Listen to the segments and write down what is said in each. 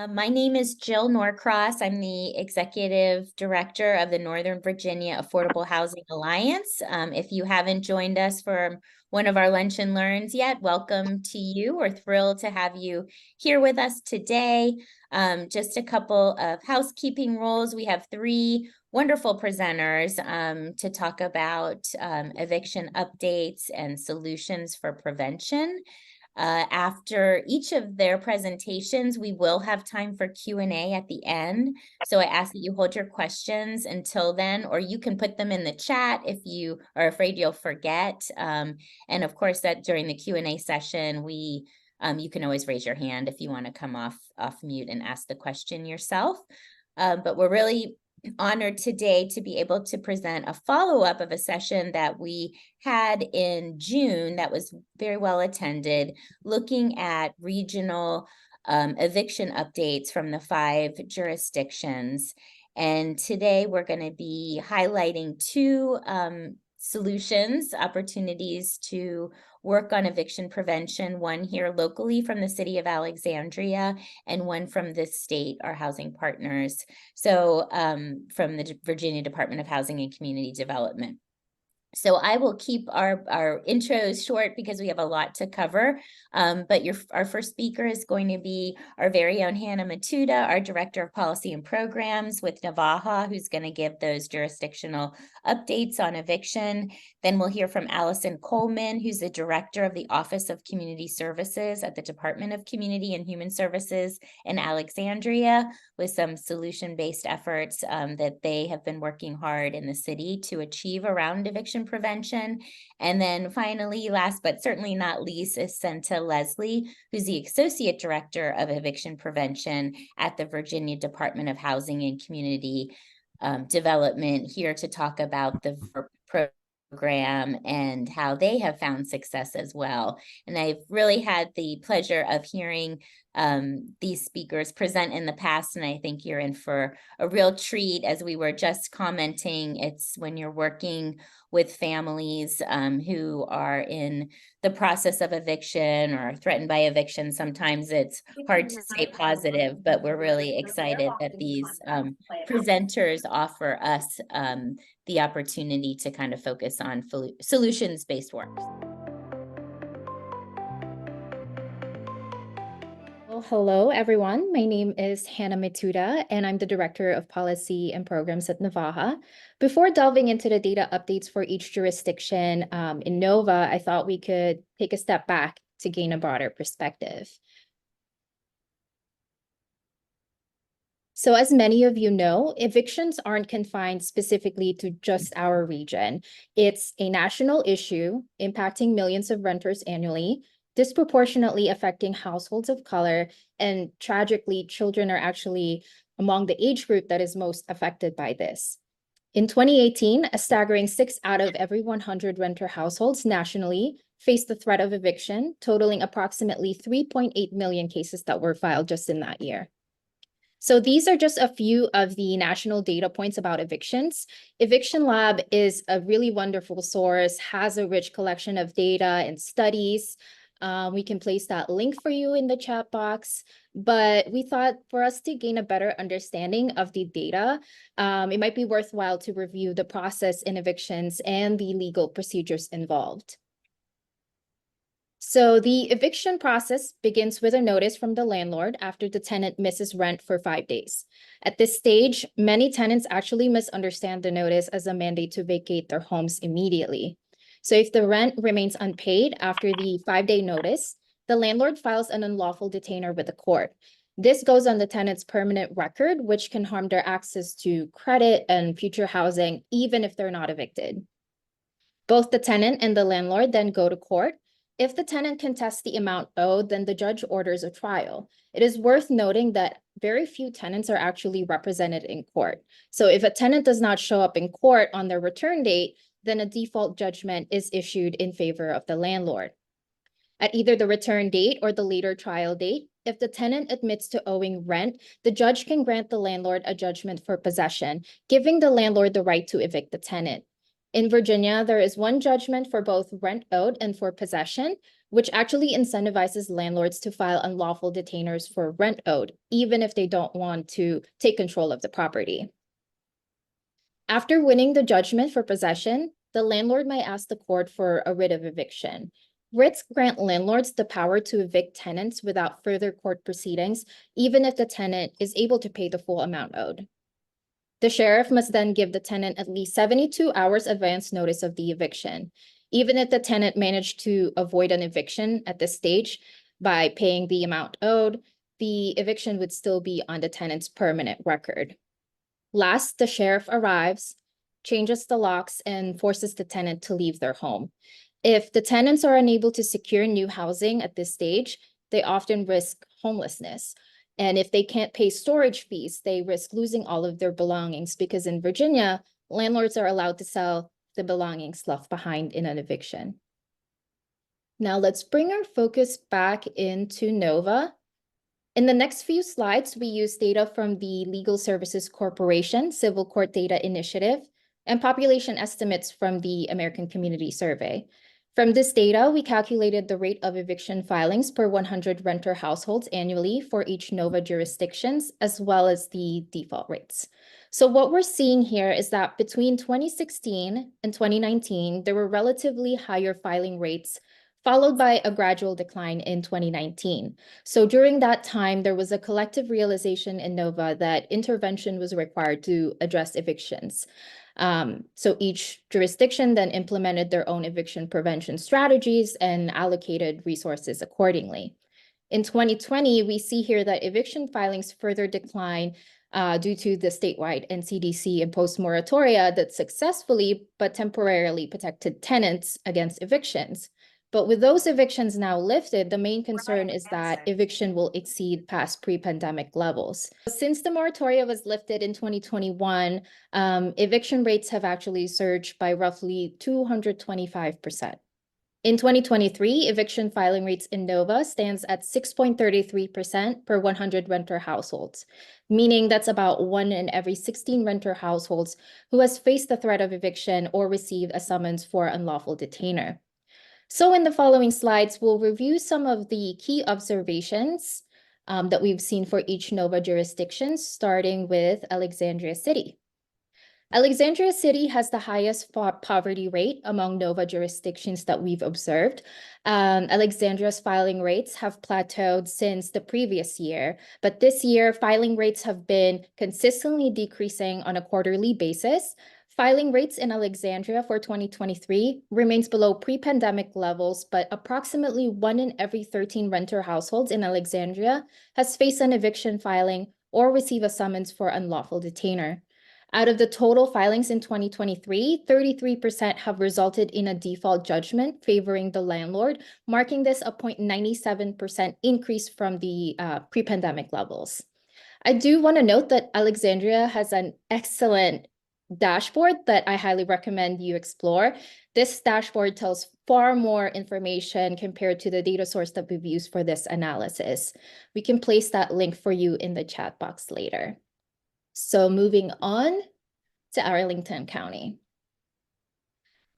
My name is Jill Norcross. I'm the Executive Director of the Northern Virginia Affordable Housing Alliance. If you haven't joined us for one of our Lunch and Learns yet, welcome to you. We're thrilled to have you here with us today. Just a couple of housekeeping rules. We have three wonderful presenters to talk about eviction updates and solutions for prevention. After each of their presentations, we will have time for Q&A at the end. So I ask that you hold your questions until then, or you can put them in the chat if you are afraid you'll forget. And of course, that during the Q&A session, you can always raise your hand if you want to come off mute and ask the question yourself. But we're really honored today to be able to present a follow-up of a session that we had in June that was very well attended, looking at regional eviction updates from the 5 jurisdictions. And today we're going to be highlighting two solutions, opportunities to work on eviction prevention, one here locally from the city of Alexandria and one from the state, our housing partners. So from the Virginia Department of Housing and Community Development. So I will keep our intros short because we have a lot to cover. But our first speaker is going to be our very own Hannah Matuda, our Director of Policy and Programs with Navaja, who's going to give those jurisdictional updates on eviction. Then we'll hear from Allison Coleman, who's the Director of the Office of Community Services at the Department of Community and Human Services in Alexandria, with some solution-based efforts that they have been working hard in the city to achieve around eviction prevention. And then finally, last but certainly not least, is Senta Leslie, who's the Associate Director of Eviction Prevention at the Virginia Department of Housing and Community Development, here to talk about the program and how they have found success as well. And I've really had the pleasure of hearing these speakers present in the past, and I think you're in for a real treat. As we were just commenting, it's when you're working with families who are in the process of eviction or threatened by eviction, sometimes it's hard to stay positive, but we're really excited that these presenters offer us the opportunity to kind of focus on solutions-based work. Well, hello, everyone. My name is Hannah Matuda, and I'm the Director of Policy and Programs at Navaja. Before delving into the data updates for each jurisdiction in NOVA, I thought we could take a step back to gain a broader perspective. So as many of you know, evictions aren't confined specifically to just our region. It's a national issue impacting millions of renters annually, disproportionately affecting households of color, and tragically, children are actually among the age group that is most affected by this. In 2018, a staggering 6 out of every 100 renter households nationally faced the threat of eviction, totaling approximately 3.8 million cases that were filed just in that year. So these are just a few of the national data points about evictions. Eviction Lab is a really wonderful source, has a rich collection of data and studies. We can place that link for you in the chat box, but we thought for us to gain a better understanding of the data, it might be worthwhile to review the process in evictions and the legal procedures involved. So the eviction process begins with a notice from the landlord after the tenant misses rent for 5 days. At this stage, many tenants actually misunderstand the notice as a mandate to vacate their homes immediately. So if the rent remains unpaid after the 5-day notice, the landlord files an unlawful detainer with the court. This goes on the tenant's permanent record, which can harm their access to credit and future housing, even if they're not evicted. Both the tenant and the landlord then go to court. If the tenant contests the amount owed, then the judge orders a trial. It is worth noting that very few tenants are actually represented in court. So if a tenant does not show up in court on their return date, then a default judgment is issued in favor of the landlord. At either the return date or the later trial date, if the tenant admits to owing rent, the judge can grant the landlord a judgment for possession, giving the landlord the right to evict the tenant. In Virginia, there is one judgment for both rent owed and for possession, which actually incentivizes landlords to file unlawful detainers for rent owed, even if they don't want to take control of the property. After winning the judgment for possession, the landlord might ask the court for a writ of eviction. Writs grant landlords the power to evict tenants without further court proceedings, even if the tenant is able to pay the full amount owed. The sheriff must then give the tenant at least 72 hours advance notice of the eviction. Even if the tenant managed to avoid an eviction at this stage by paying the amount owed, the eviction would still be on the tenant's permanent record. Last, the sheriff arrives, changes the locks, and forces the tenant to leave their home. If the tenants are unable to secure new housing at this stage, they often risk homelessness. And if they can't pay storage fees, they risk losing all of their belongings because in Virginia, landlords are allowed to sell the belongings left behind in an eviction. Now let's bring our focus back into NOVA. In the next few slides, we use data from the Legal Services Corporation Civil Court Data Initiative and population estimates from the American Community Survey. From this data, we calculated the rate of eviction filings per 100 renter households annually for each NOVA jurisdictions, as well as the default rates. So what we're seeing here is that between 2016 and 2019, there were relatively higher filing rates, followed by a gradual decline in 2019. So during that time, there was a collective realization in NOVA that intervention was required to address evictions. So each jurisdiction then implemented their own eviction prevention strategies and allocated resources accordingly. In 2020, we see here that eviction filings further decline due to the statewide NCDC imposed moratoria that successfully but temporarily protected tenants against evictions. But with those evictions now lifted, the main concern is that eviction will exceed past pre-pandemic levels. Since the moratoria was lifted in 2021, eviction rates have actually surged by roughly 225%. In 2023, eviction filing rates in NOVA stands at 6.33% per 100 renter households, meaning that's about 1 in every 16 renter households who has faced the threat of eviction or received a summons for unlawful detainer. So in the following slides, we'll review some of the key observations that we've seen for each NOVA jurisdiction, starting with Alexandria City. Alexandria City has the highest poverty rate among NOVA jurisdictions that we've observed. Alexandria's filing rates have plateaued since the previous year, but this year filing rates have been consistently decreasing on a quarterly basis. Filing rates in Alexandria for 2023 remains below pre-pandemic levels, but approximately 1 in every 13 renter households in Alexandria has faced an eviction filing or received a summons for unlawful detainer. Out of the total filings in 2023, 33% have resulted in a default judgment favoring the landlord, marking this a 0.97% increase from the pre-pandemic levels. I do want to note that Alexandria has an excellent dashboard that I highly recommend you explore. This dashboard tells far more information compared to the data source that we've used for this analysis. We can place that link for you in the chat box later. So moving on to Arlington County.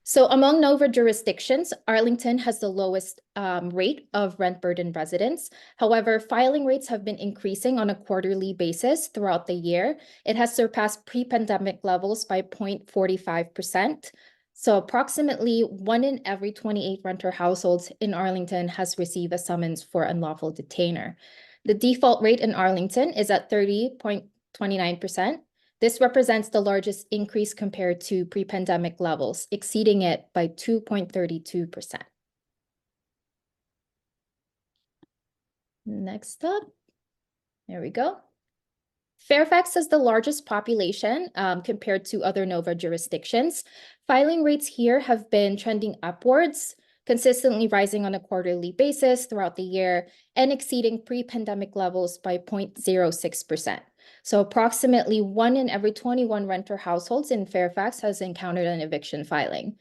So among NOVA jurisdictions, Arlington has the lowest rate of rent burden residents. However, filing rates have been increasing on a quarterly basis throughout the year. It has surpassed pre-pandemic levels by 0.45%. So approximately 1 in every 28 renter households in Arlington has received a summons for unlawful detainer. The default rate in Arlington is at 30.29%. This represents the largest increase compared to pre-pandemic levels, exceeding it by 2.32%. Next up, there we go. Fairfax has the largest population compared to other NOVA jurisdictions. Filing rates here have been trending upwards, consistently rising on a quarterly basis throughout the year and exceeding pre-pandemic levels by 0.06%. So approximately 1 in every 21 renter households in Fairfax has encountered an eviction filing.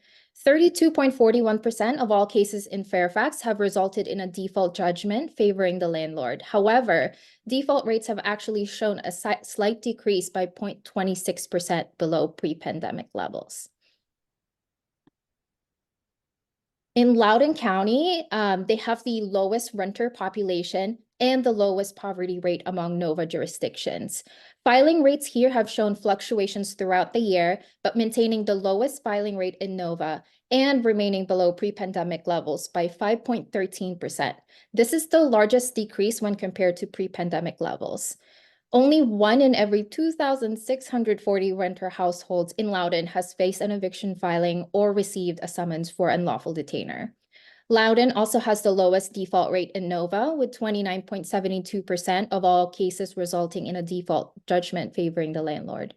32.41% of all cases in Fairfax have resulted in a default judgment favoring the landlord. However, default rates have actually shown a slight decrease by 0.26% below pre-pandemic levels. In Loudoun County, they have the lowest renter population and the lowest poverty rate among NOVA jurisdictions. Filing rates here have shown fluctuations throughout the year, but maintaining the lowest filing rate in NOVA and remaining below pre-pandemic levels by 5.13%. This is the largest decrease when compared to pre-pandemic levels. Only 1 in every 2,640 renter households in Loudoun has faced an eviction filing or received a summons for unlawful detainer. Loudoun also has the lowest default rate in NOVA, with 29.72% of all cases resulting in a default judgment favoring the landlord.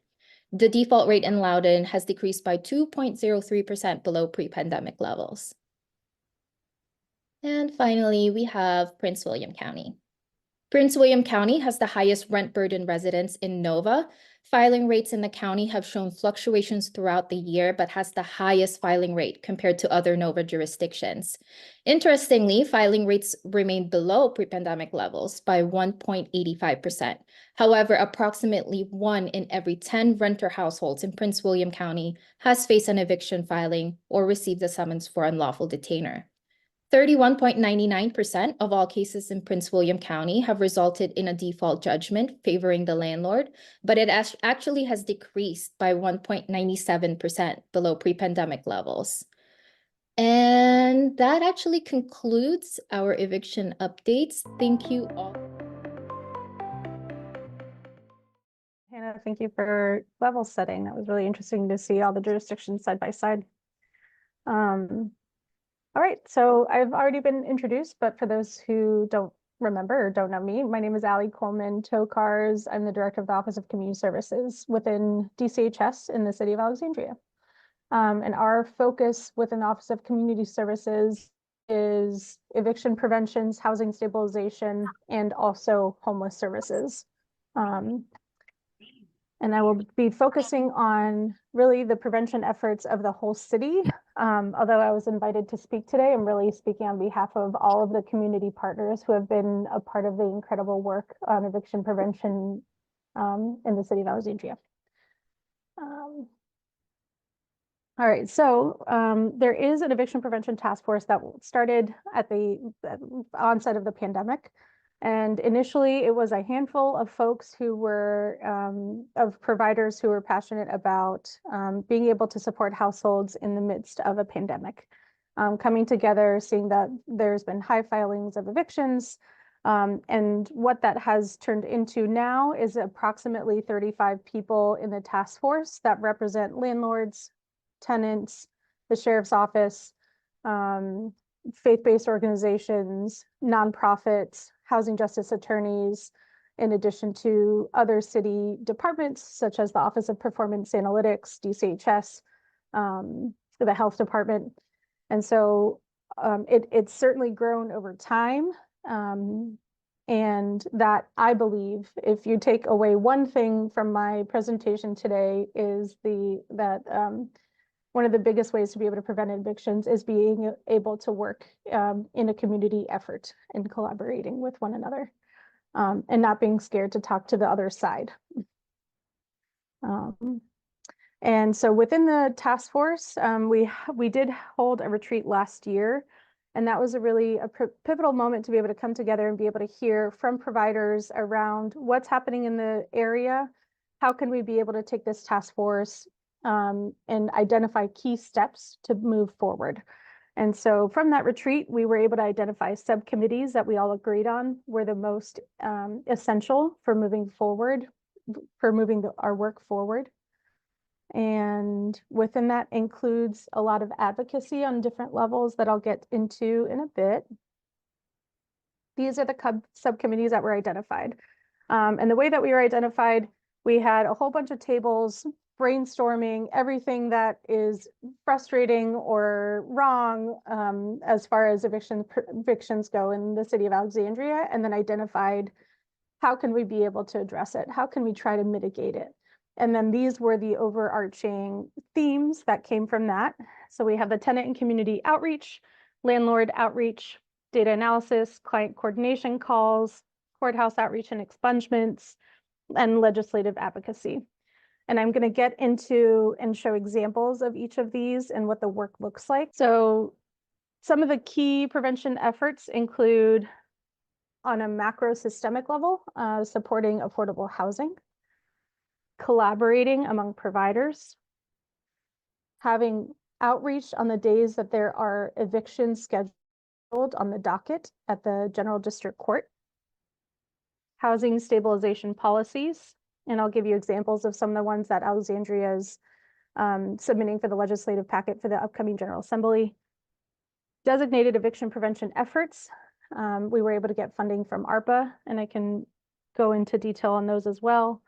The default rate in Loudoun has decreased by 2.03% below pre-pandemic levels. And finally, we have Prince William County. Prince William County has the highest rent burden residents in NOVA. Filing rates in the county have shown fluctuations throughout the year, but has the highest filing rate compared to other NOVA jurisdictions. Interestingly, filing rates remain below pre-pandemic levels by 1.85%. However, approximately 1 in every 10 renter households in Prince William County has faced an eviction filing or received a summons for unlawful detainer. 31.99% of all cases in Prince William County have resulted in a default judgment favoring the landlord, but it actually has decreased by 1.97% below pre-pandemic levels. And that actually concludes our eviction updates. Thank you all. Hannah, thank you for level setting. That was really interesting to see all the jurisdictions side by side. All right, so I've already been introduced, but for those who don't remember or don't know me, my name is Allie Coleman Tokars. I'm the director of the Office of Community Services within DCHS in the city of Alexandria. And our focus within the Office of Community Services is eviction preventions, housing stabilization, and also homeless services. And I will be focusing on really the prevention efforts of the whole city. Although I was invited to speak today, I'm really speaking on behalf of all of the community partners who have been a part of the incredible work on eviction prevention in the city of Alexandria. All right, so there is an eviction prevention task force that started at the onset of the pandemic. And initially, it was a handful of folks who were, of providers who were passionate about being able to support households in the midst of a pandemic. Coming together, seeing that there's been high filings of evictions. And what that has turned into now is approximately 35 people in the task force that represent landlords, tenants, the sheriff's office, faith-based organizations, nonprofits, housing justice attorneys, in addition to other city departments, such as the Office of Performance Analytics, DCHS, the health department. And so it's certainly grown over time. And that, I believe, if you take away one thing from my presentation today, is that one of the biggest ways to be able to prevent evictions is being able to work in a community effort and collaborating with one another, and not being scared to talk to the other side. And so within the task force, we did hold a retreat last year, and that was a really pivotal moment to be able to come together and be able to hear from providers around what's happening in the area. How can we be able to take this task force and identify key steps to move forward? And so from that retreat, we were able to identify subcommittees that we all agreed on were the most essential for moving forward, for moving our work forward. And within that includes a lot of advocacy on different levels that I'll get into in a bit. These are the subcommittees that were identified. And the way that we were identified, we had a whole bunch of tables brainstorming everything that is frustrating or wrong as far as evictions go in the city of Alexandria, and then identified how can we be able to address it? How can we try to mitigate it? And then these were the overarching themes that came from that. So we have the tenant and community outreach, landlord outreach, data analysis, client coordination calls, courthouse outreach and expungements, and legislative advocacy. And I'm going to get into and show examples of each of these and what the work looks like. So Some of the key prevention efforts include, on a macro systemic level, supporting affordable housing, collaborating among providers, having outreach on the days that there are evictions scheduled on the docket at the General District Court, housing stabilization policies, and I'll give you examples of some of the ones that Alexandria is submitting for the legislative packet for the upcoming General Assembly. Designated eviction prevention efforts. We were able to get funding from ARPA, and I can go into detail on those as well.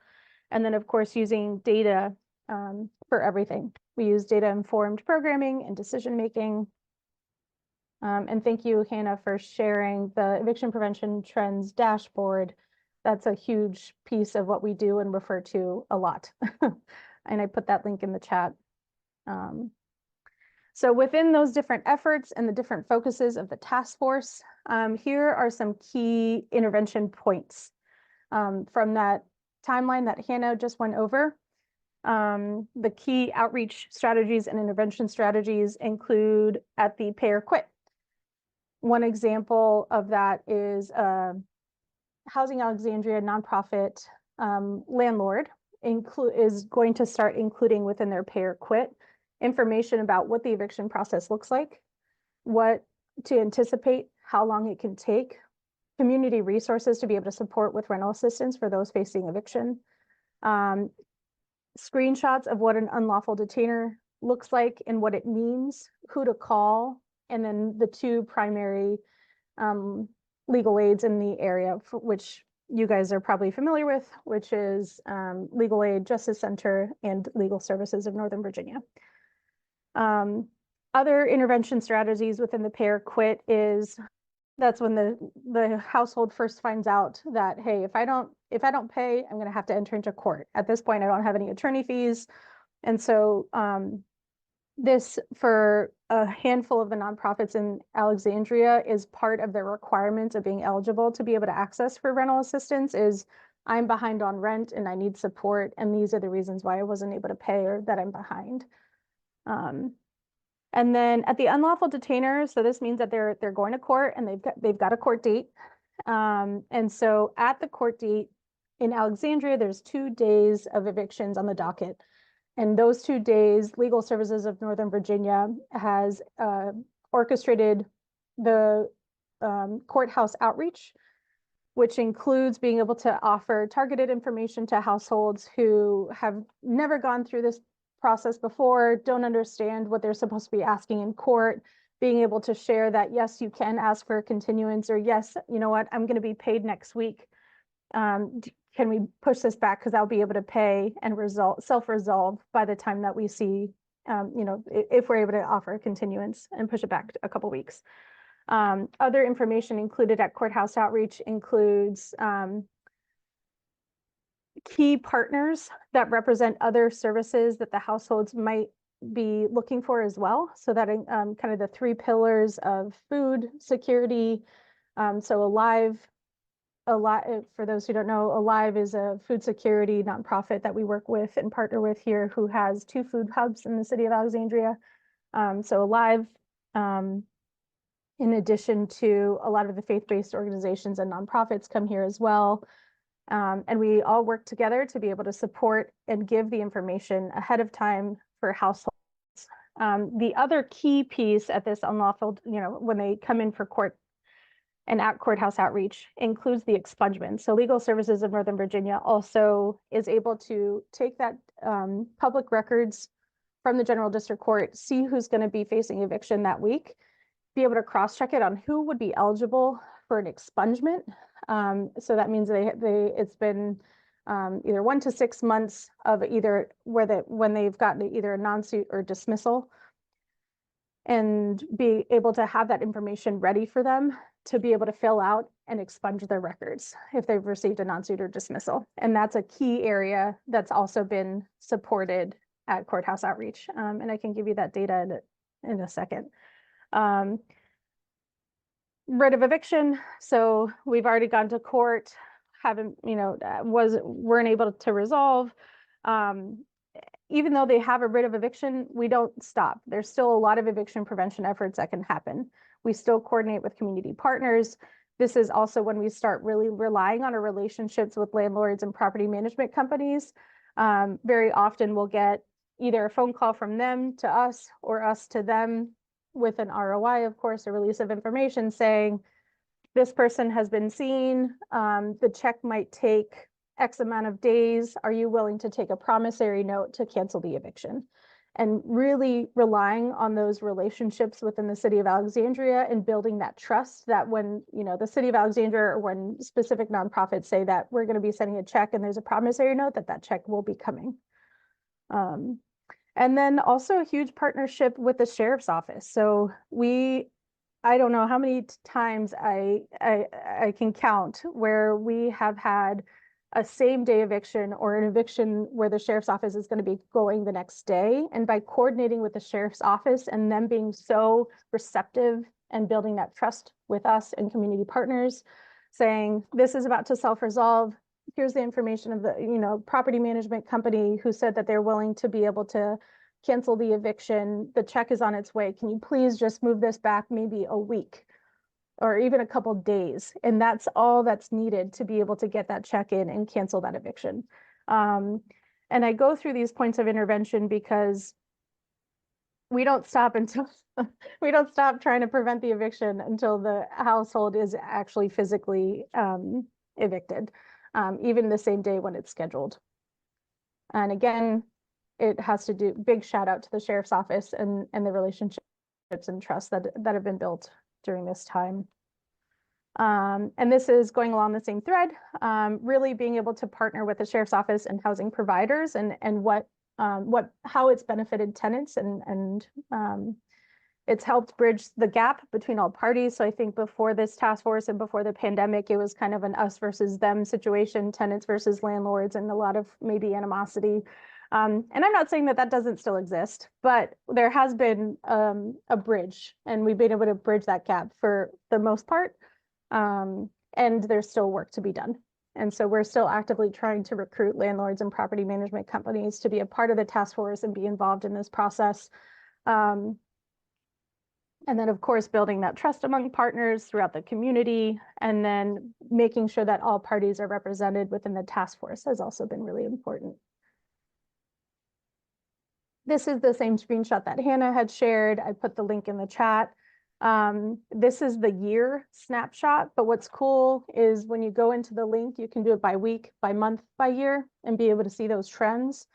And then, of course, using data for everything. We use data-informed programming and decision-making. And thank you, Hannah, for sharing the eviction prevention trends dashboard. That's a huge piece of what we do and refer to a lot. And I put that link in the chat. So within those different efforts and the different focuses of the task force, here are some key intervention points from that timeline that Hannah just went over. The key outreach strategies and intervention strategies include at the pay or quit. One example of that is Housing Alexandria nonprofit landlord is going to start including within their pay or quit information about what the eviction process looks like, what to anticipate, how long it can take, community resources to be able to support with rental assistance for those facing eviction, screenshots of what an unlawful detainer looks like and what it means, who to call, and then the two primary legal aids in the area, for which you guys are probably familiar with, which is Legal Aid, Justice Center, and Legal Services of Northern Virginia. Other intervention strategies within the pay or quit is that's when the household first finds out that, hey, if I don't pay, I'm going to have to enter into court. At this point, I don't have any attorney fees. And so this, for a handful of the nonprofits in Alexandria, is part of their requirements of being eligible to be able to access for rental assistance is I'm behind on rent and I need support. And these are the reasons why I wasn't able to pay or that I'm behind. And then at the unlawful detainers, so this means that they're going to court and they've got a court date. And so at the court date in Alexandria, there's 2 days of evictions on the docket. And those 2 days, Legal Services of Northern Virginia has orchestrated the courthouse outreach, which includes being able to offer targeted information to households who have never gone through this process before, don't understand what they're supposed to be asking in court, being able to share that, yes, you can ask for a continuance, or yes, you know what, I'm going to be paid next week. Can we push this back because I'll be able to pay and self-resolve by the time that we see, if we're able to offer a continuance and push it back a couple weeks. Other information included at courthouse outreach includes key partners that represent other services that the households might be looking for as well. So that kind of the 3 pillars of food security. So Alive, for those who don't know, Alive is a food security nonprofit that we work with and partner with here, who has 2 food hubs in the city of Alexandria. So Alive, in addition to a lot of the faith-based organizations and nonprofits come here as well. And we all work together to be able to support and give the information ahead of time for households. The other key piece at this unlawful, when they come in for court and at courthouse outreach, includes the expungement. So Legal Services of Northern Virginia also is able to take that public records from the General District Court, see who's going to be facing eviction that week, be able to cross-check it on who would be eligible for an expungement. So that means it's been either 1 to 6 months of either when they've gotten either a non-suit or dismissal, and be able to have that information ready for them to be able to fill out and expunge their records if they've received a non-suit or dismissal. And that's a key area that's also been supported at courthouse outreach. And I can give you that data in a second. Writ of eviction. So we've already gone to court, weren't able to resolve. even though they have a writ of eviction, we don't stop. There's still a lot of eviction prevention efforts that can happen. We still coordinate with community partners. This is also when we start really relying on our relationships with landlords and property management companies. Very often we'll get either a phone call from them to us or us to them with an ROI, of course, a release of information saying, this person has been seen, the check might take X amount of days. Are you willing to take a promissory note to cancel the eviction? And really relying on those relationships within the city of Alexandria and building that trust that when, the city of Alexandria or when specific nonprofits say that we're going to be sending a check and there's a promissory note, that check will be coming. And then also a huge partnership with the sheriff's office. So I don't know how many times I can count where we have had a same day eviction or an eviction where the sheriff's office is going to be going the next day. And by coordinating with the sheriff's office and them being so receptive and building that trust with us and community partners, saying this is about to self-resolve. Here's the information of the property management company who said that they're willing to be able to cancel the eviction. The check is on its way. Can you please just move this back maybe a week or even a couple days? And that's all that's needed to be able to get that check in and cancel that eviction. And I go through these points of intervention because we don't stop until we don't stop trying to prevent the eviction until the household is actually physically evicted, even the same day when it's scheduled. And again, it has to do, big shout out to the sheriff's office and the relationships and trust that have been built during this time. And this is going along the same thread, really being able to partner with the sheriff's office and housing providers and how it's benefited tenants and it's helped bridge the gap between all parties. So I think before this task force and before the pandemic, it was kind of an us versus them situation, tenants versus landlords, and a lot of maybe animosity. And I'm not saying that doesn't still exist, but there has been a bridge, and we've been able to bridge that gap for the most part. And there's still work to be done. And so we're still actively trying to recruit landlords and property management companies to be a part of the task force and be involved in this process. And then, of course, building that trust among partners throughout the community, and then making sure that all parties are represented within the task force has also been really important. This is the same screenshot that Hannah had shared. I put the link in the chat. This is the year snapshot, but what's cool is when you go into the link, you can do it by week, by month, by year, and be able to see those trends.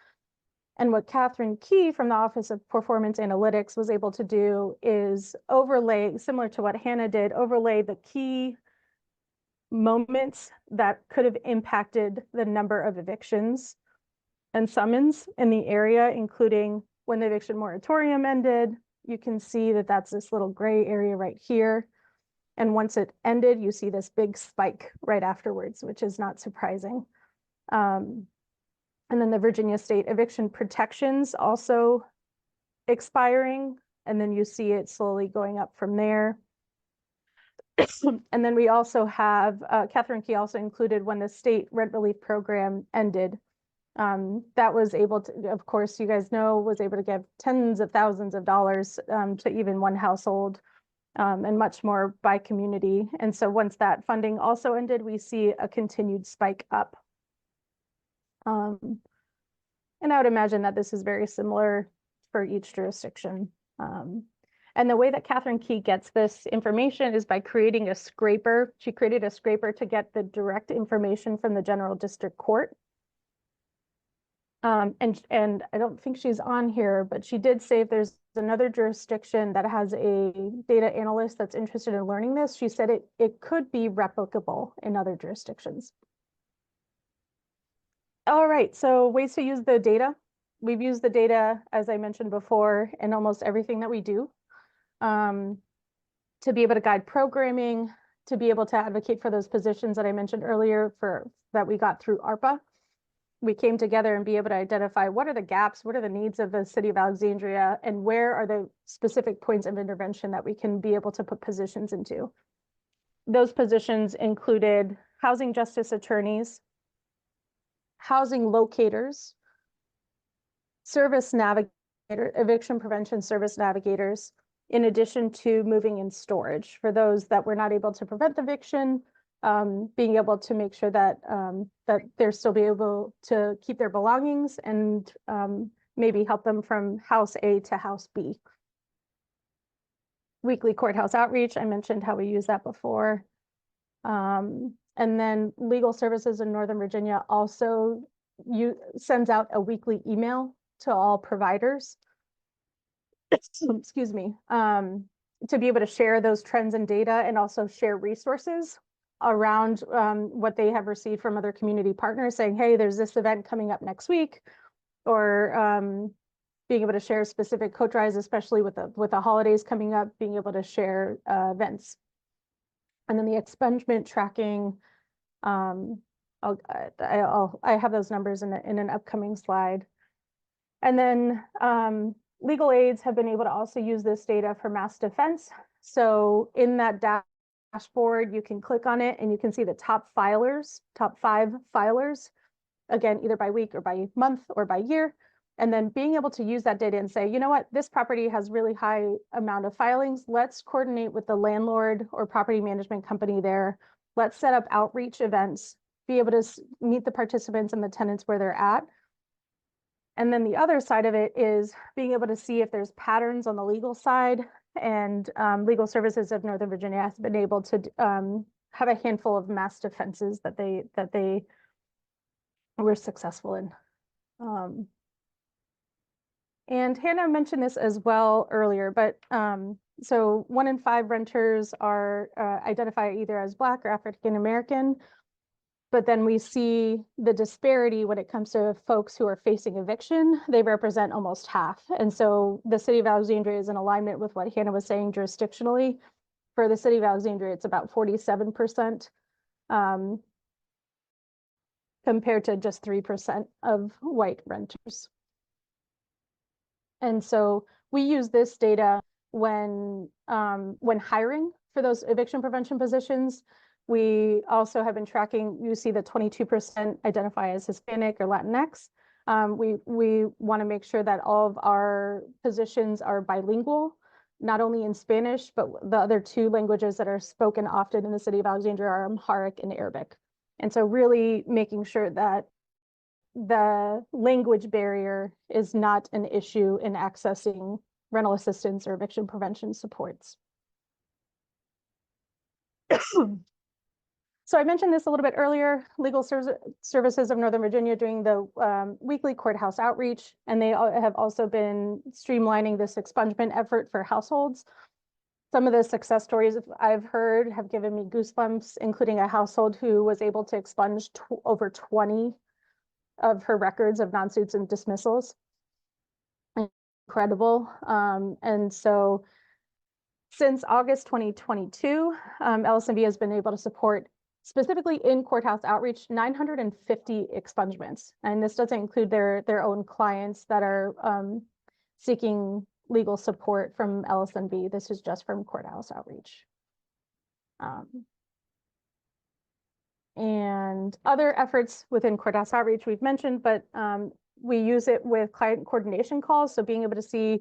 And what Catherine Key from the Office of Performance Analytics was able to do is overlay, similar to what Hannah did, overlay the key moments that could have impacted the number of evictions and summons in the area, including when the eviction moratorium ended. You can see that that's this little gray area right here. And once it ended, you see this big spike right afterwards, which is not surprising. And then the Virginia State eviction protections also expiring. And then you see it slowly going up from there. And then we also have, Catherine Key also included when the state rent relief program ended. That was able to, of course, you guys know, was able to give tens of thousands of dollars to even one household and much more by community. And so once that funding also ended, we see a continued spike up. And I would imagine that this is very similar for each jurisdiction. And the way that Catherine Key gets this information is by creating a scraper. She created a scraper to get the direct information from the General District Court. And I don't think she's on here, but she did say if there's another jurisdiction that has a data analyst that's interested in learning this, she said it could be replicable in other jurisdictions. All right, so ways to use the data. We've used the data, as I mentioned before, in almost everything that we do, to be able to guide programming, to be able to advocate for those positions that I mentioned earlier that we got through ARPA. We came together and be able to identify what are the gaps, what are the needs of the city of Alexandria, and where are the specific points of intervention that we can be able to put positions into. Those positions included housing justice attorneys, housing locators, service navigator, eviction prevention service navigators, in addition to moving in storage for those that were not able to prevent the eviction, being able to make sure that that they're still be able to keep their belongings and maybe help them from house A to house B. Weekly courthouse outreach, I mentioned how we use that before. And then Legal Services in Northern Virginia also sends out a weekly email to all providers. Excuse me, to be able to share those trends and data and also share resources around what they have received from other community partners, saying, hey, there's this event coming up next week, or being able to share specific coat drives, especially with the holidays coming up, being able to share events. And then the expungement tracking, I have those numbers in an upcoming slide. And then legal aids have been able to also use this data for mass defense. So in that dashboard, you can click on it and you can see the top 5 filers, again, either by week or by month or by year. And then being able to use that data and say, you know what, this property has really high amount of filings. Let's coordinate with the landlord or property management company there. Let's set up outreach events, be able to meet the participants and the tenants where they're at. And then the other side of it is being able to see if there's patterns on the legal side. And Legal Services of Northern Virginia has been able to have a handful of mass defenses that they were successful in. And Hannah mentioned this as well earlier, but so 1 in 5 renters are identified either as Black or African American. But then we see the disparity when it comes to folks who are facing eviction. They represent almost half. And so the city of Alexandria is in alignment with what Hannah was saying jurisdictionally. For the city of Alexandria, it's about 47% compared to just 3% of white renters. And so we use this data when hiring for those eviction prevention positions. We also have been tracking, you see the 22% identify as Hispanic or Latinx. We want to make sure that all of our positions are bilingual, not only in Spanish, but the other 2 languages that are spoken often in the city of Alexandria are Amharic and Arabic. And so really making sure that the language barrier is not an issue in accessing rental assistance or eviction prevention supports. So I mentioned this a little bit earlier, Legal Services of Northern Virginia doing the weekly courthouse outreach, and they have also been streamlining this expungement effort for households. Some of the success stories I've heard have given me goosebumps, including a household who was able to expunge over 20 of her records of non-suits and dismissals. Incredible. And so since August 2022, LSNV has been able to support, specifically in courthouse outreach, 950 expungements. And this doesn't include their own clients that are seeking legal support from LSNV. This is just from courthouse outreach. And other efforts within courthouse outreach we've mentioned, but we use it with client coordination calls. So being able to see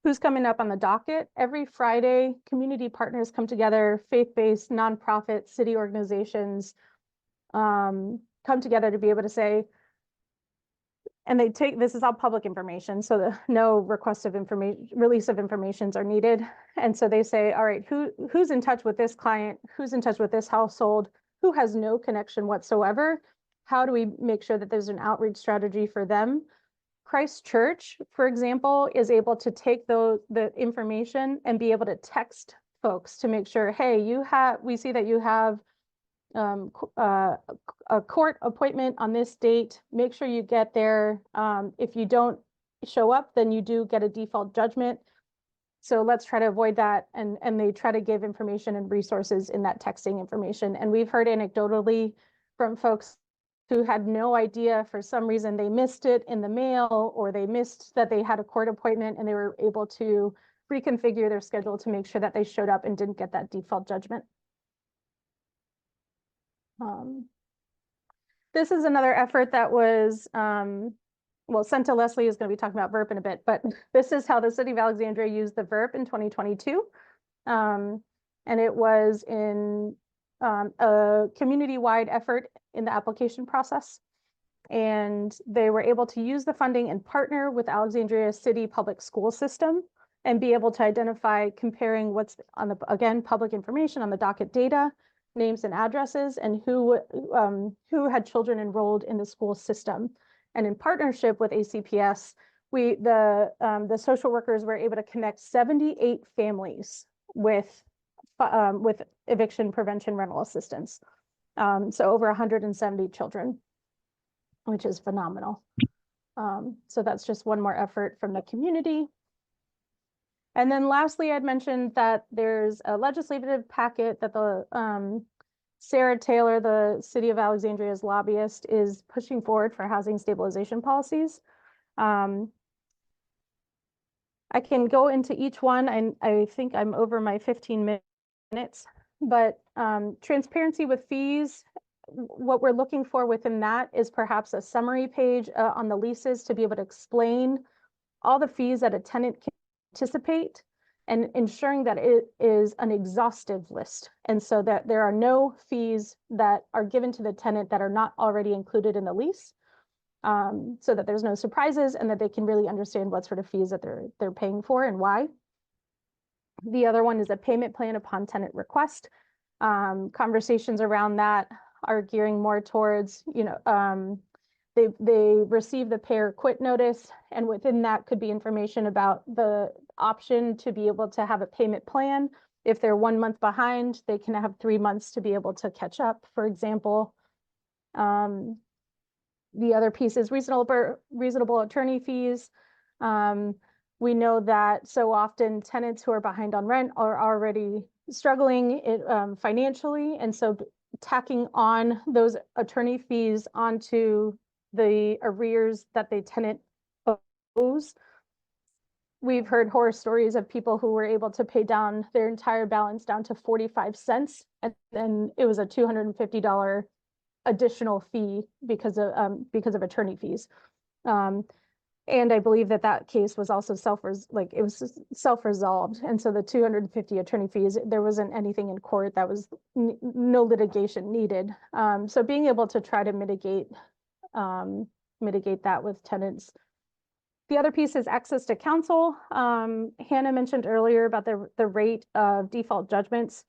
who's coming up on the docket. Every Friday, community partners come together, faith-based, nonprofit, city organizations come together to be able to say, and they take, this is all public information, so no request of information, release of informations are needed. And so they say, all right, who's in touch with this client? Who's in touch with this household? Who has no connection whatsoever? How do we make sure that there's an outreach strategy for them? Christ Church, for example, is able to take the information and be able to text folks to make sure, hey, we see that you have a court appointment on this date. Make sure you get there. If you don't show up, then you do get a default judgment. So let's try to avoid that. And they try to give information and resources in that texting information. And we've heard anecdotally from folks who had no idea, for some reason they missed it in the mail, or they missed that they had a court appointment, and they were able to reconfigure their schedule to make sure that they showed up and didn't get that default judgment. This is another effort that was well, Senta Leslie is going to be talking about VERP in a bit, but this is how the city of Alexandria used the VERP in 2022. And it was in a community-wide effort in the application process. And they were able to use the funding and partner with Alexandria City Public School System and be able to identify, comparing what's on the, again, public information on the docket data, names and addresses, and who had children enrolled in the school system. And in partnership with ACPS, the social workers were able to connect 78 families with eviction prevention rental assistance. So over 170 children, which is phenomenal. So that's just one more effort from the community. And then lastly, I'd mentioned that there's a legislative packet that the Sarah Taylor, the City of Alexandria's lobbyist, is pushing forward for housing stabilization policies. I can go into each one, and I think I'm over my 15 minutes, but transparency with fees, what we're looking for within that is perhaps a summary page on the leases to be able to explain all the fees that a tenant can anticipate, and ensuring that it is an exhaustive list. And so that there are no fees that are given to the tenant that are not already included in the lease, so that there's no surprises and that they can really understand what sort of fees that they're paying for and why. The other one is a payment plan upon tenant request. Conversations around that are gearing more towards, they receive the pay or quit notice, and within that could be information about the option to be able to have a payment plan. If they're 1 month behind, they can have 3 months to be able to catch up, for example. The other piece is reasonable attorney fees. We know that so often tenants who are behind on rent are already struggling financially, and so tacking on those attorney fees onto the arrears that the tenant owes. We've heard horror stories of people who were able to pay down their entire balance down to 45 cents, and then it was a $250 additional fee because of attorney fees. And I believe that case was also self-resolved. And so the 250 attorney fees, there wasn't anything in court, that was no litigation needed. So being able to try to mitigate that with tenants. The other piece is access to counsel. Hannah mentioned earlier about the rate of default judgments.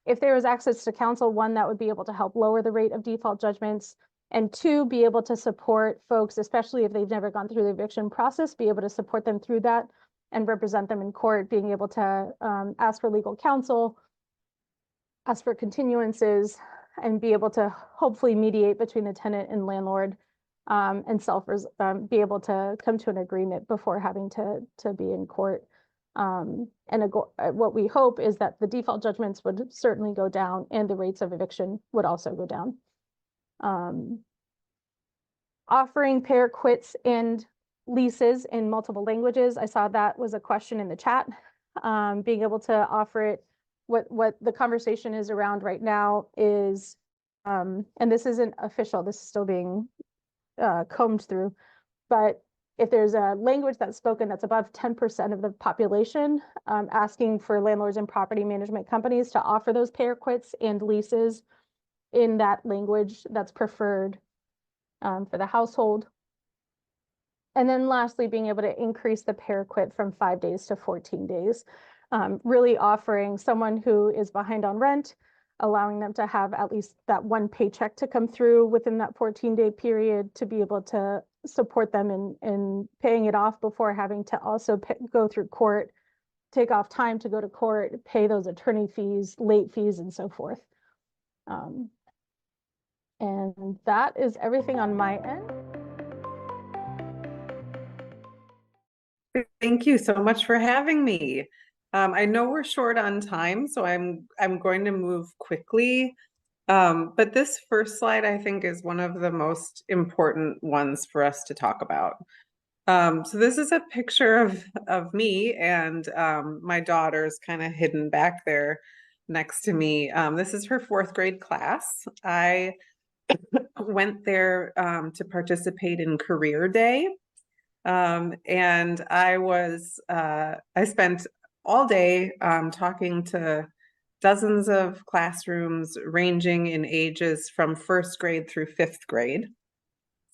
If there is access to counsel, one, that would be able to help lower the rate of default judgments, and two, be able to support folks, especially if they've never gone through the eviction process, be able to support them through that and represent them in court, being able to ask for legal counsel, ask for continuances, and be able to hopefully mediate between the tenant and landlord, and be able to come to an agreement before having to be in court. What we hope is that the default judgments would certainly go down and the rates of eviction would also go down. Offering pair quits and leases in multiple languages. I saw that was a question in the chat. Being able to offer it, what the conversation is around right now is, and this isn't official, this is still being combed through, but if there's a language that's spoken that's above 10% of the population, asking for landlords and property management companies to offer those pair quits and leases in that language that's preferred for the household. And then lastly, being able to increase the pair quit from 5 days to 14 days, really offering someone who is behind on rent, allowing them to have at least that one paycheck to come through within that 14-day period to be able to support them in paying it off before having to also go through court, take off time to go to court, pay those attorney fees, late fees, and so forth. And that is everything on my end. Thank you so much for having me. I know we're short on time, so I'm going to move quickly. But this first slide, I think, is one of the most important ones for us to talk about. So this is a picture of me, and my daughter's kind of hidden back there next to me. This is her 4th grade class. I went there to participate in Career Day. And I spent all day talking to dozens of classrooms ranging in ages from first grade through fifth grade.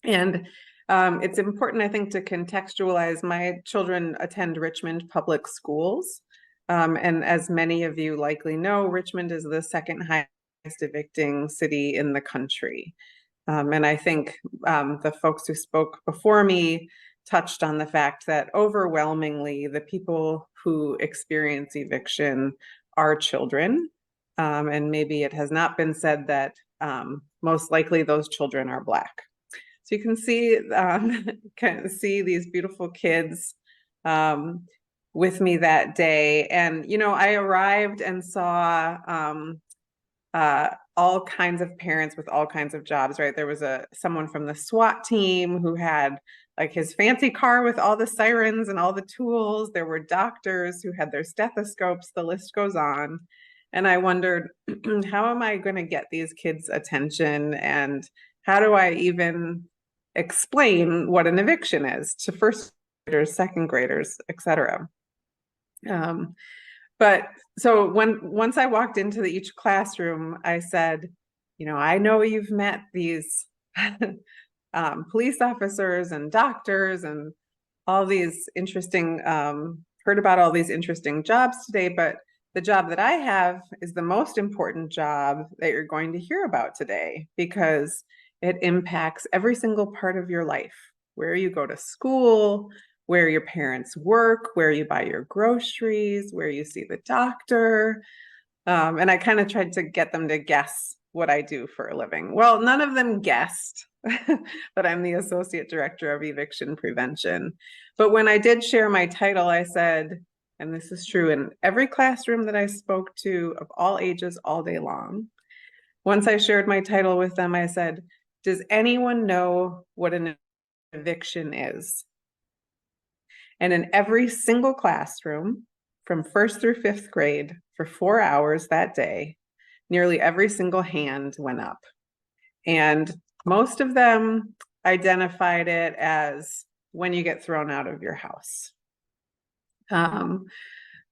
And it's important, I think, to contextualize. My children attend Richmond Public Schools. And as many of you likely know, Richmond is the second highest evicting city in the country. And I think the folks who spoke before me touched on the fact that overwhelmingly the people who experience eviction are children. And maybe it has not been said that most likely those children are Black. So you can see, these beautiful kids with me that day. And, you know, I arrived and saw all kinds of parents with all kinds of jobs, right? There was someone from the SWAT team who had like his fancy car with all the sirens and all the tools. There were doctors who had their stethoscopes, the list goes on. And I wondered, how am I going to get these kids' attention? And how do I even explain what an eviction is to first graders, second graders, etc. But so once I walked into each classroom, I said, you know, I know you've met these police officers and doctors and all these interesting, heard about all these interesting jobs today, but the job that I have is the most important job that you're going to hear about today, because it impacts every single part of your life, where you go to school, where your parents work, where you buy your groceries, where you see the doctor. And I kind of tried to get them to guess what I do for a living. Well, none of them guessed, but I'm the Associate Director of Eviction Prevention. But when I did share my title, I said, and this is true in every classroom that I spoke to of all ages all day long, once I shared my title with them, I said, does anyone know what an eviction is? And in every single classroom, from first through fifth grade, for 4 hours that day, nearly every single hand went up. And most of them identified it as when you get thrown out of your house.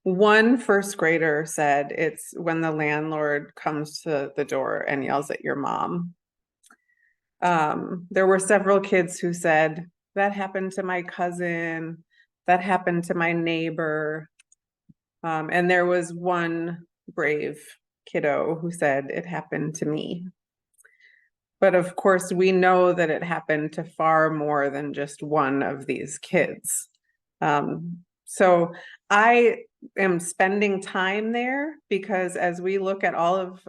One first grader said it's when the landlord comes to the door and yells at your mom. There were several kids who said, that happened to my cousin, that happened to my neighbor. And there was one brave kiddo who said, it happened to me. But of course, we know that it happened to far more than just one of these kids. So I am spending time there because as we look at all of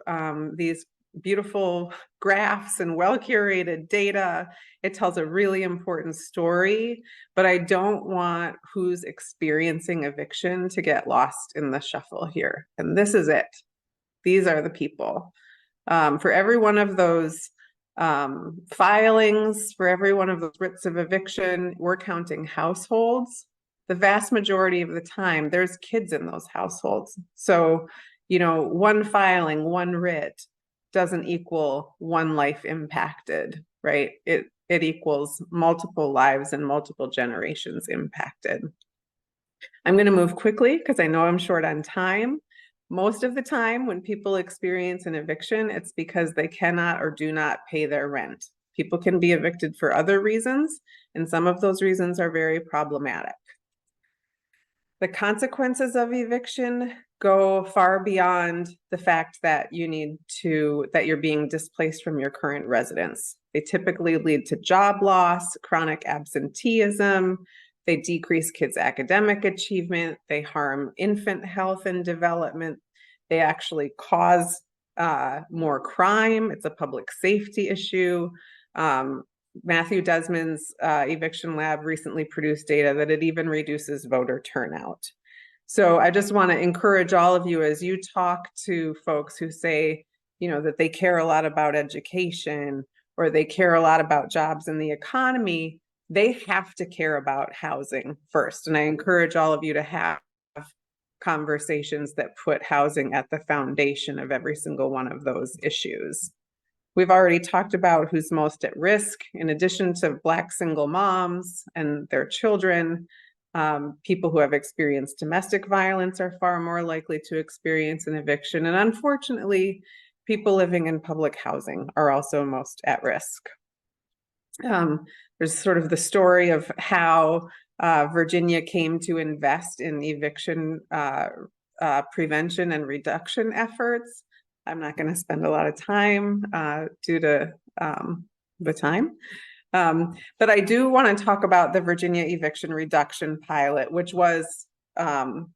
these beautiful graphs and well-curated data, it tells a really important story, but I don't want who's experiencing eviction to get lost in the shuffle here. And this is it. These are the people. For every one of those filings, for every one of those writs of eviction, we're counting households. The vast majority of the time, there's kids in those households. So, you know, one filing, one writ doesn't equal one life impacted, right? It equals multiple lives and multiple generations impacted. I'm going to move quickly because I know I'm short on time. Most of the time when people experience an eviction, it's because they cannot or do not pay their rent. People can be evicted for other reasons, and some of those reasons are very problematic. The consequences of eviction go far beyond the fact that that you're being displaced from your current residence. They typically lead to job loss, chronic absenteeism. They decrease kids' academic achievement. They harm infant health and development. They actually cause more crime. It's a public safety issue. Matthew Desmond's eviction lab recently produced data that it even reduces voter turnout. So I just want to encourage all of you as you talk to folks who say, you know, that they care a lot about education or they care a lot about jobs in the economy, they have to care about housing first. And I encourage all of you to have conversations that put housing at the foundation of every single one of those issues. We've already talked about who's most at risk. In addition to Black single moms and their children, people who have experienced domestic violence are far more likely to experience an eviction. And unfortunately, people living in public housing are also most at risk. There's sort of the story of how Virginia came to invest in eviction prevention and reduction efforts. I'm not going to spend a lot of time due to the time. But I do want to talk about the Virginia eviction reduction pilot, which was born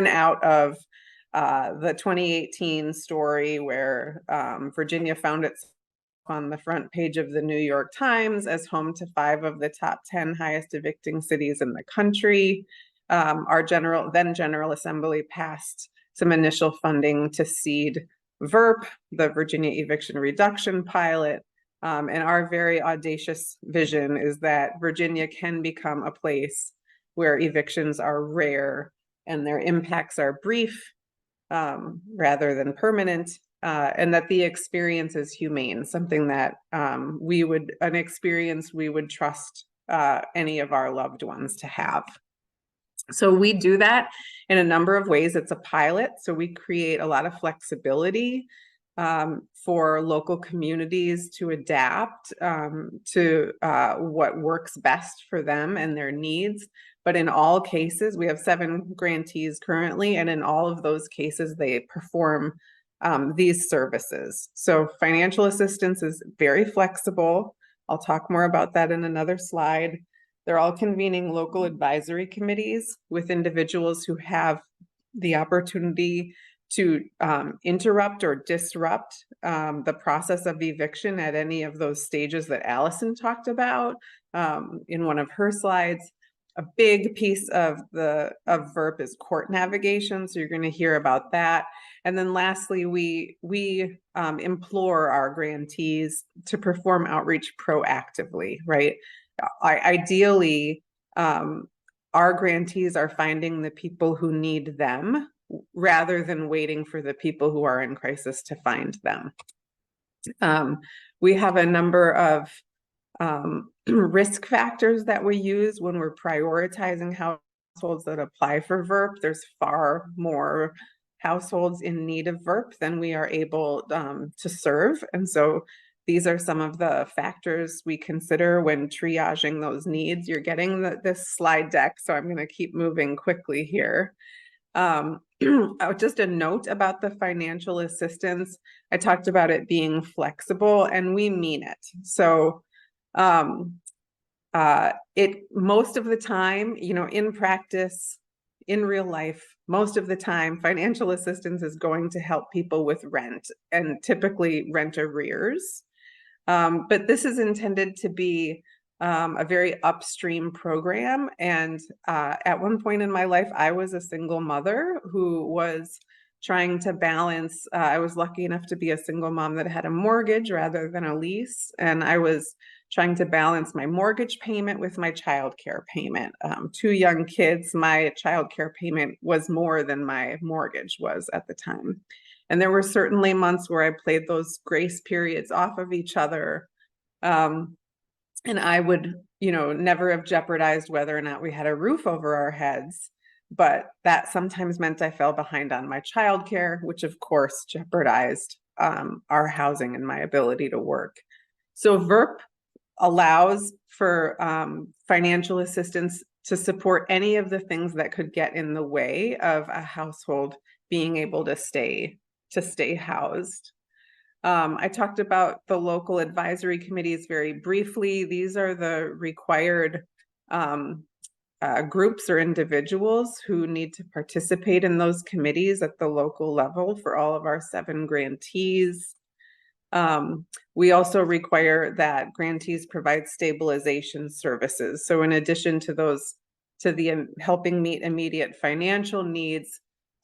out of the 2018 story where Virginia found itself on the front page of the New York Times as home to 5 of the top 10 highest evicting cities in the country. Our then General Assembly passed some initial funding to seed VERP, the Virginia Eviction Reduction Pilot. And our very audacious vision is that Virginia can become a place where evictions are rare and their impacts are brief rather than permanent, and that the experience is humane, something that an experience we would trust any of our loved ones to have. So we do that in a number of ways. It's a pilot, so we create a lot of flexibility for local communities to adapt to what works best for them and their needs. But in all cases, we have 7 grantees currently, and in all of those cases, they perform these services. So financial assistance is very flexible. I'll talk more about that in another slide. They're all convening local advisory committees with individuals who have the opportunity to interrupt or disrupt the process of eviction at any of those stages that Allison talked about in one of her slides. A big piece of VERP is court navigation, so you're going to hear about that. And then lastly, we implore our grantees to perform outreach proactively, right? Ideally, our grantees are finding the people who need them rather than waiting for the people who are in crisis to find them. We have a number of risk factors that we use when we're prioritizing households that apply for VERP. There's far more households in need of VERP than we are able to serve. And so these are some of the factors we consider when triaging those needs. You're getting this slide deck, so I'm going to keep moving quickly here. Just a note about the financial assistance. I talked about it being flexible, and we mean it. So most of the time, in practice, in real life, most of the time, financial assistance is going to help people with rent and typically rent arrears. But this is intended to be a very upstream program. And at one point in my life, I was a single mother who was trying to balance. I was lucky enough to be a single mom that had a mortgage rather than a lease. And I was trying to balance my mortgage payment with my childcare payment. 2 young kids, my childcare payment was more than my mortgage was at the time. And there were certainly months where I played those grace periods off of each other. And I would, never have jeopardized whether or not we had a roof over our heads. But that sometimes meant I fell behind on my childcare, which of course jeopardized our housing and my ability to work. So VERP allows for financial assistance to support any of the things that could get in the way of a household being able to stay housed. I talked about the local advisory committees very briefly. These are the required groups or individuals who need to participate in those committees at the local level for all of our 7 grantees. We also require that grantees provide stabilization services. So in addition to the helping meet immediate financial needs,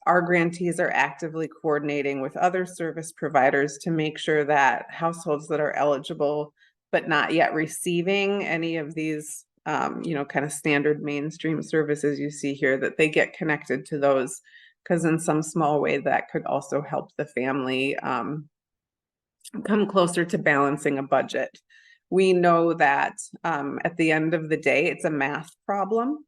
our grantees are actively coordinating with other service providers to make sure that households that are eligible but not yet receiving any of these kind of standard mainstream services you see here, that they get connected to those, because in some small way that could also help the family come closer to balancing a budget. We know that at the end of the day, it's a math problem.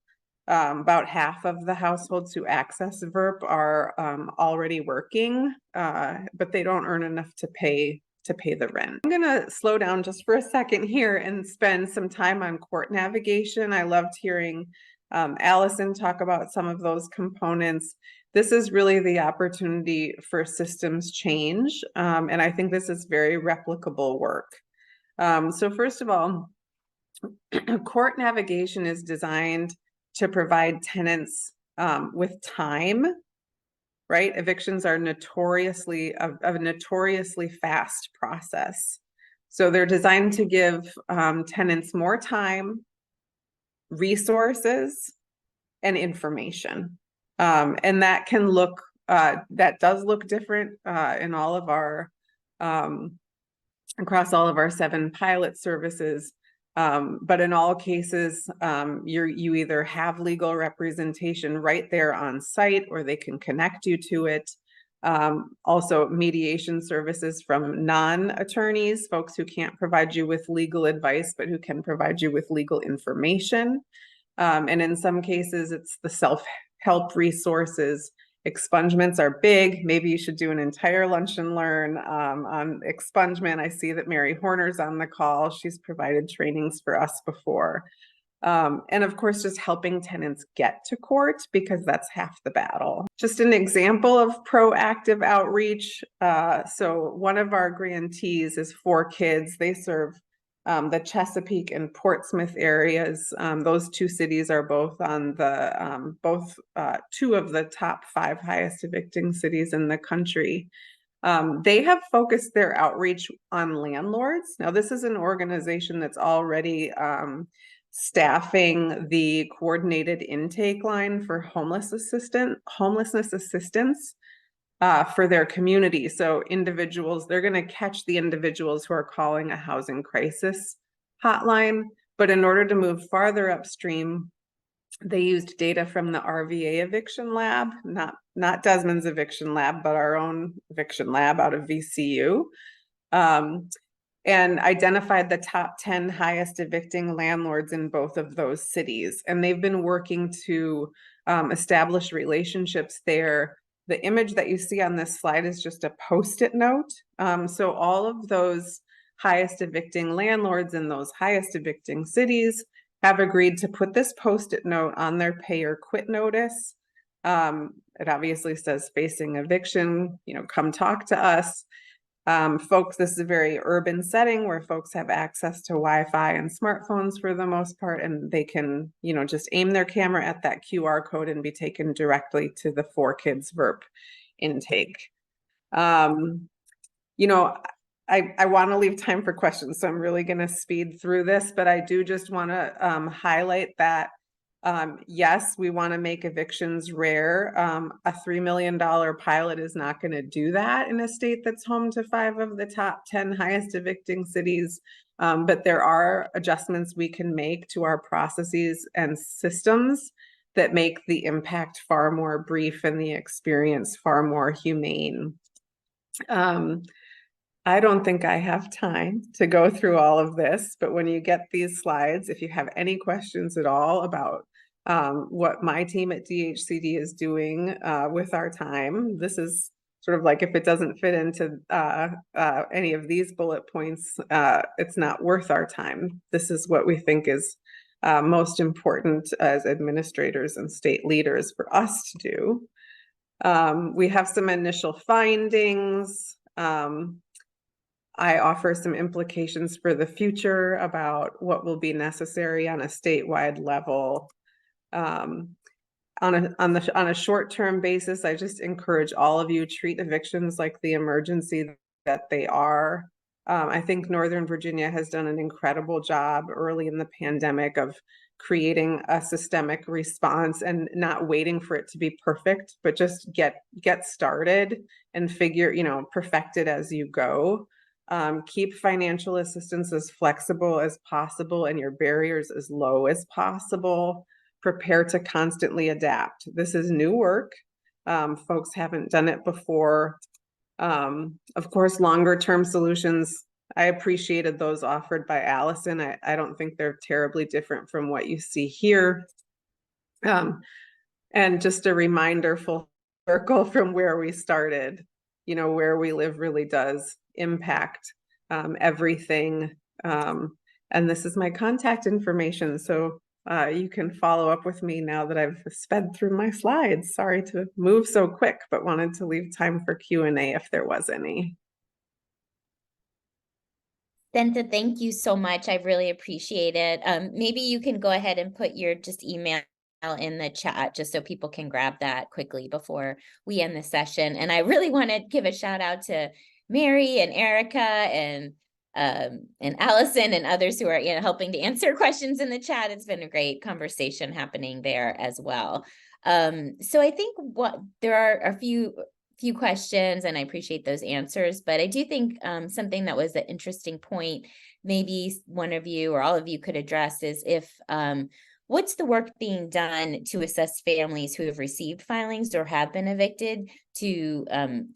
About half of the households who access VERP are already working, but they don't earn enough to pay the rent. I'm gonna slow down just for a second here and spend some time on court navigation. I loved hearing Allison talk about some of those components. This is really the opportunity for systems change, and I think this is very replicable work. So first of all, court navigation is designed to provide tenants with time, right? Evictions are notoriously a notoriously fast process. So they're designed to give tenants more time, resources, and information. And that can look, that does look different in all of our, across all of our 7 pilot services. But in all cases, you either have legal representation right there on site, or they can connect you to it. Also mediation services from non-attorneys, folks who can't provide you with legal advice, but who can provide you with legal information. And in some cases, it's the self-help resources. Expungements are big. Maybe you should do an entire lunch and learn on expungement. I see that Mary Horner's on the call. She's provided trainings for us before. And of course, just helping tenants get to court, because that's half the battle. Just an example of proactive outreach. So one of our grantees is 4 Kids. They serve the Chesapeake and Portsmouth areas. Those 2 cities are both on the, 2 of the top 5 highest evicting cities in the country. They have focused their outreach on landlords. Now, this is an organization that's already staffing the coordinated intake line for homelessness assistance for their community. So individuals, they're going to catch the individuals who are calling a housing crisis hotline. But in order to move farther upstream, they used data from the RVA eviction lab, not Desmond's eviction lab, but our own eviction lab out of VCU, and identified the top 10 highest evicting landlords in both of those cities. And they've been working to establish relationships there. The image that you see on this slide is just a Post-it note. So all of those highest evicting landlords in those highest evicting cities have agreed to put this Post-it note on their pay or quit notice. It obviously says facing eviction, come talk to us. Folks, this is a very urban setting where folks have access to Wi-Fi and smartphones for the most part, and they can, just aim their camera at that QR code and be taken directly to the 4 Kids VERP intake. I want to leave time for questions, so I'm really going to speed through this, but I do just want to highlight that yes, we want to make evictions rare. A $3 million pilot is not going to do that in a state that's home to 5 of the top 10 highest evicting cities. But there are adjustments we can make to our processes and systems that make the impact far more brief and the experience far more humane. I don't think I have time to go through all of this, but when you get these slides, if you have any questions at all about what my team at DHCD is doing with our time, this is sort of like, if it doesn't fit into any of these bullet points, it's not worth our time. This is what we think is most important as administrators and state leaders for us to do. We have some initial findings. I offer some implications for the future about what will be necessary on a statewide level. On a short-term basis, I just encourage all of you, treat evictions like the emergency that they are. I think Northern Virginia has done an incredible job early in the pandemic of creating a systemic response and not waiting for it to be perfect, but just get started and figure, perfect it as you go. Keep financial assistance as flexible as possible and your barriers as low as possible. Prepare to constantly adapt. This is new work. Folks haven't done it before. Of course, longer term solutions, I appreciated those offered by Allison. I don't think they're terribly different from what you see here. And just a reminder, full circle from where we started, you know, where we live really does impact everything. And this is my contact information. So you can follow up with me now that I've sped through my slides. Sorry to move so quick, but wanted to leave time for Q&A if there was any. Senta, thank you so much. I really appreciate it. Maybe you can go ahead and put your just email in the chat just so people can grab that quickly before we end the session. And I really want to give a shout out to Mary and Erica and Allison and others who are helping to answer questions in the chat. It's been a great conversation happening there as well. So I think there are a few questions and I appreciate those answers, but I do think something that was an interesting point, maybe one of you or all of you could address is if what's the work being done to assess families who have received filings or have been evicted to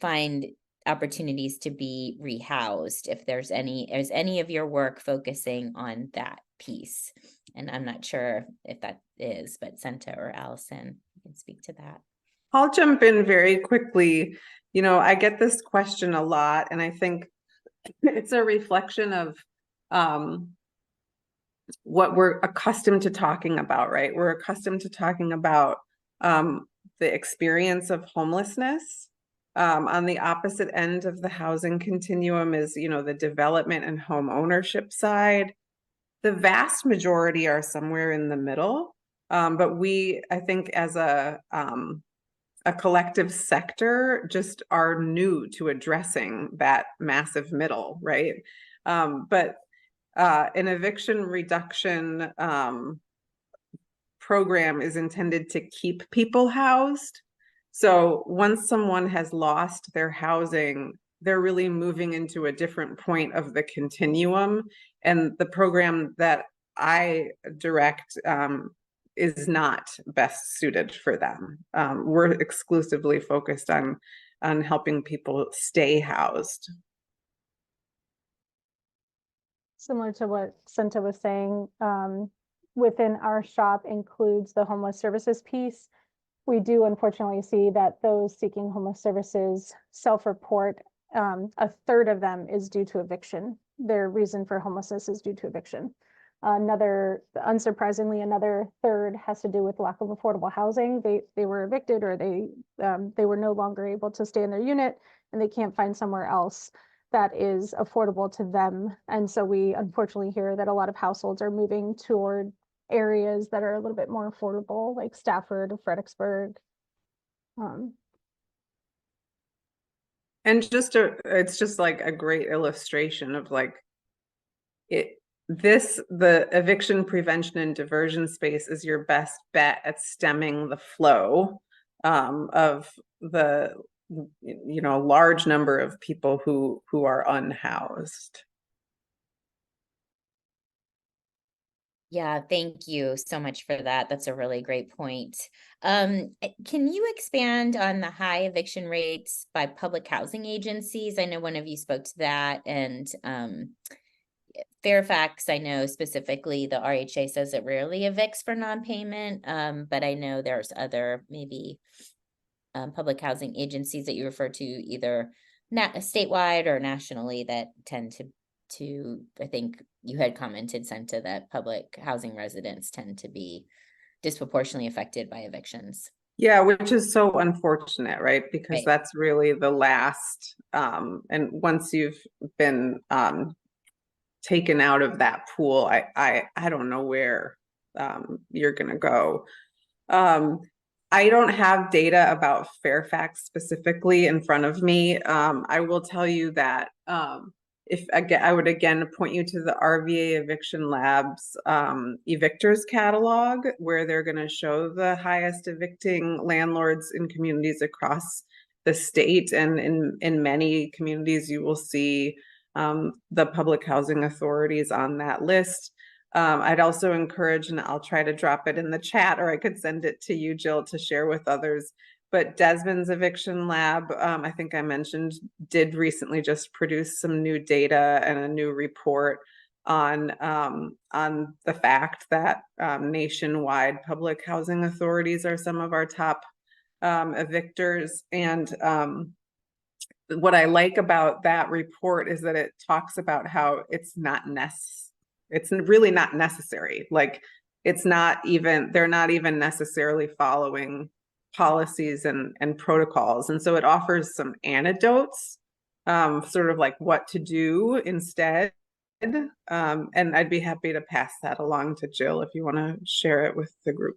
find opportunities to be rehoused, if there's any of your work focusing on that piece. And I'm not sure if that is, but Senta or Allison can speak to that. I'll jump in very quickly. You know, I get this question a lot, and I think it's a reflection of what we're accustomed to talking about, right? We're accustomed to talking about the experience of homelessness. On the opposite end of the housing continuum is, you know, the development and home ownership side. The vast majority are somewhere in the middle. But we, I think, as a collective sector, just are new to addressing that massive middle, right? But an eviction reduction program is intended to keep people housed. So once someone has lost their housing, they're really moving into a different point of the continuum. And the program that I direct is not best suited for them. We're exclusively focused on helping people stay housed. Similar to what Senta was saying, within our shop includes the homeless services piece. We do unfortunately see that those seeking homeless services self-report, a third of them is due to eviction. Their reason for homelessness is due to eviction. Unsurprisingly, another third has to do with lack of affordable housing. They were evicted, or they were no longer able to stay in their unit and they can't find somewhere else that is affordable to them. And so we unfortunately hear that a lot of households are moving toward areas that are a little bit more affordable, like Stafford or Fredericksburg. And it's just like a great illustration of like the eviction prevention and diversion space is your best bet at stemming the flow of the large number of people who are unhoused. Yeah, thank you so much for that. That's a really great point. Can you expand on the high eviction rates by public housing agencies? I know one of you spoke to that, and Fairfax, I know specifically the RHA says it rarely evicts for non-payment, but I know there's other maybe public housing agencies that you refer to either statewide or nationally that tend to I think you had commented, Senta, that public housing residents tend to be disproportionately affected by evictions. Yeah, which is so unfortunate, right? Because Right. That's really the last, and once you've been taken out of that pool, I don't know where you're gonna go. I don't have data about Fairfax specifically in front of me. I will tell you that I would again point you to the RVA Eviction Labs evictors catalog, where they're going to show the highest evicting landlords in communities across the state. And in many communities, you will see the public housing authorities on that list. I'd also encourage, and I'll try to drop it in the chat, or I could send it to you, Jill, to share with others. But Desmond's Eviction Lab, I think I mentioned, did recently just produce some new data and a new report on the fact that nationwide public housing authorities are some of our top evictors. And what I like about that report is that it talks about how it's really not necessary. Like they're not even necessarily following policies and protocols. And so it offers some anecdotes, sort of like what to do instead. And I'd be happy to pass that along to Jill if you want to share it with the group.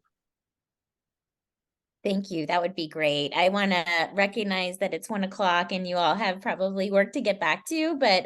Thank you. That would be great. I want to recognize that it's 1 o'clock and you all have probably work to get back to, but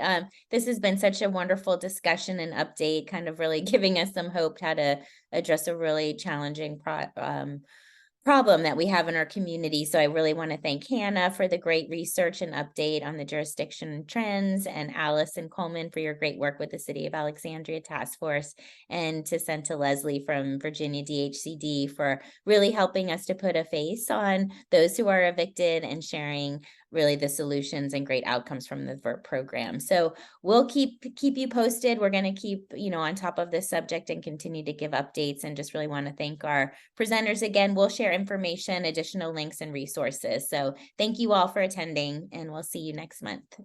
this has been such a wonderful discussion and update, kind of really giving us some hope how to address a really challenging problem that we have in our community. So I really want to thank Hannah for the great research and update on the jurisdiction trends, and Alice and Coleman for your great work with the City of Alexandria Task Force, and to send to Leslie from Virginia DHCD for really helping us to put a face on those who are evicted and sharing really the solutions and great outcomes from the VERT program. So we'll keep you posted. We're going to keep, on top of this subject and continue to give updates, and just really want to thank our presenters again. We'll share information, additional links and resources. So thank you all for attending, and we'll see you next month.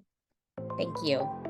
Thank you.